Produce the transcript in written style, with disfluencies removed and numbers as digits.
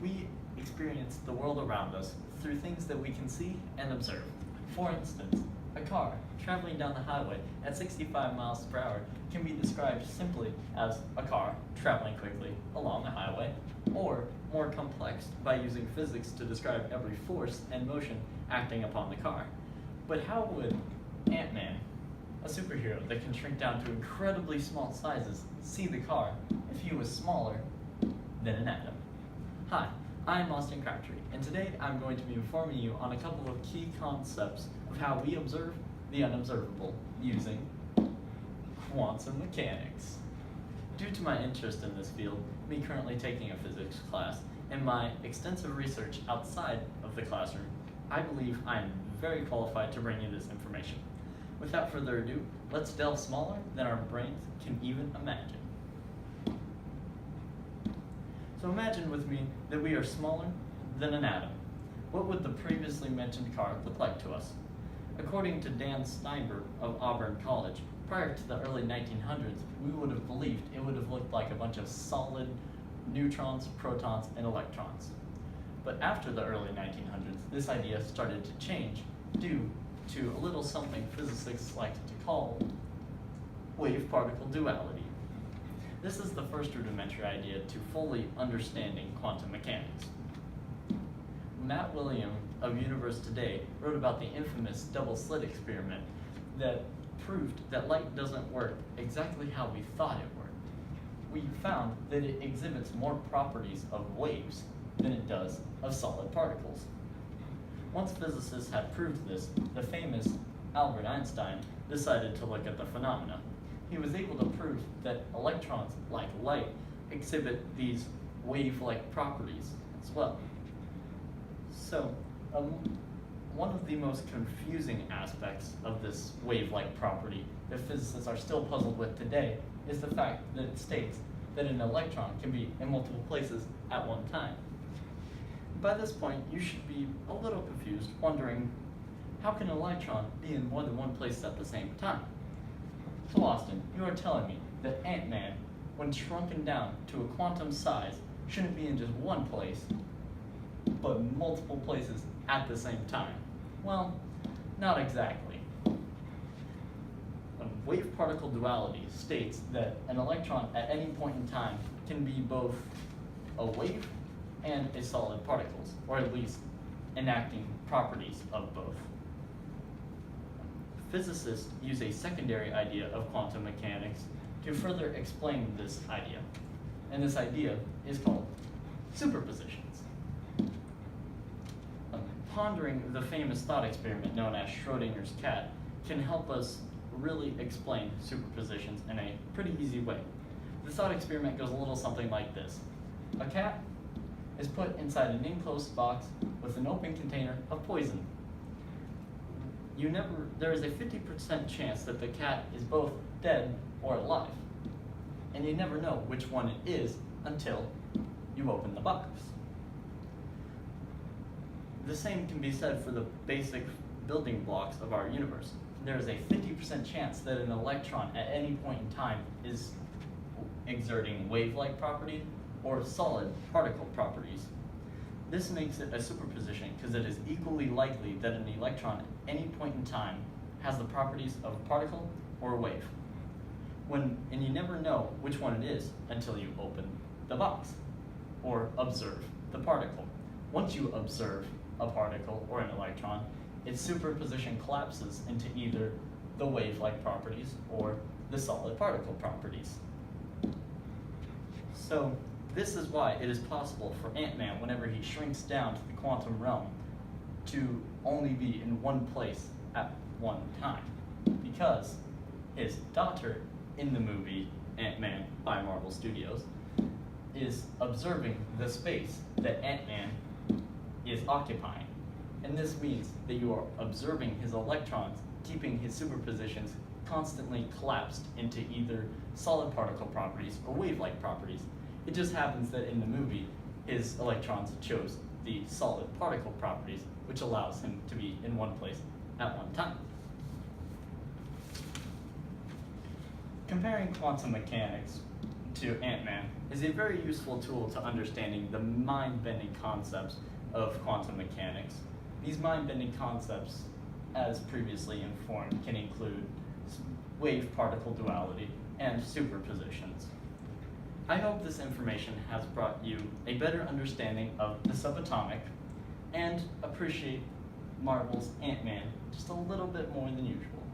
We experience the world around us through things that we can see and observe. For instance, a car traveling down the highway at 65 miles per hour can be described simply as a car traveling quickly along a highway, or more complex by using physics to describe every force and motion acting upon the car. But how would Ant-Man, a superhero that can shrink down to incredibly small sizes, see the car if he was smaller than an atom? Hi, I'm Austin Crabtree, and today I'm going to be informing you on a couple of key concepts of how we observe the unobservable using quantum mechanics. Due to my interest in this field, me currently taking a physics class, and my extensive research outside of the classroom, I believe I am very qualified to bring you this information. Without further ado, let's delve smaller than our brains can even imagine. So imagine with me that we are smaller than an atom. What would the previously mentioned car look like to us? According to Dan Steinberg of Auburn College, prior to the early 1900s, we would have believed it would have looked like a bunch of solid neutrons, protons, and electrons. But after the early 1900s, this idea started to change due to a little something physicists like to call wave-particle duality. This is the first rudimentary idea to fully understanding quantum mechanics. Matt William of Universe Today wrote about the infamous double-slit experiment that proved that light doesn't work exactly how we thought it worked. We found that it exhibits more properties of waves than it does of solid particles. Once physicists had proved this, the famous Albert Einstein decided to look at the phenomena. He was able to prove that electrons, like light, exhibit these wave-like properties as well. So, one of the most confusing aspects of this wave-like property that physicists are still puzzled with today is the fact that it states that an electron can be in multiple places at one time. By this point, you should be a little confused, wondering, how can an electron be in more than one place at the same time? So Austin, you are telling me that Ant-Man, when shrunken down to a quantum size, shouldn't be in just one place, but multiple places at the same time? Well, not exactly. Wave-particle duality states that an electron at any point in time can be both a wave and a solid particles, or at least enacting properties of both. Physicists use a secondary idea of quantum mechanics to further explain this idea, and this idea is called superpositions. Pondering the famous thought experiment known as Schrodinger's cat can help us really explain superpositions in a pretty easy way. The thought experiment goes a little something like this. A cat is put inside an enclosed box with an open container of poison. There is a 50% chance that the cat is both dead or alive, and you never know which one it is until you open the box. The same can be said for the basic building blocks of our universe. There is a 50% chance that an electron at any point in time is exerting wave-like property or solid particle properties. This makes it a superposition because it is equally likely that an electron at any point in time has the properties of a particle or a wave. And you never know which one it is until you open the box or observe the particle. Once you observe a particle or an electron, its superposition collapses into either the wave-like properties or the solid particle properties. So this is why it is possible for Ant-Man, whenever he shrinks down to the quantum realm, to only be in one place at one time, because his daughter in the movie Ant-Man by Marvel Studios is observing the space that Ant-Man is occupying. And this means that you are observing his electrons, keeping his superpositions constantly collapsed into either solid particle properties or wave-like properties. It just happens that in the movie, his electrons chose the solid particle properties, which allows him to be in one place at one time. Comparing quantum mechanics to Ant-Man is a very useful tool to understanding the mind-bending concepts of quantum mechanics. These mind-bending concepts, as previously informed, can include wave-particle duality and superpositions. I hope this information has brought you a better understanding of the subatomic and appreciate Marvel's Ant-Man just a little bit more than usual.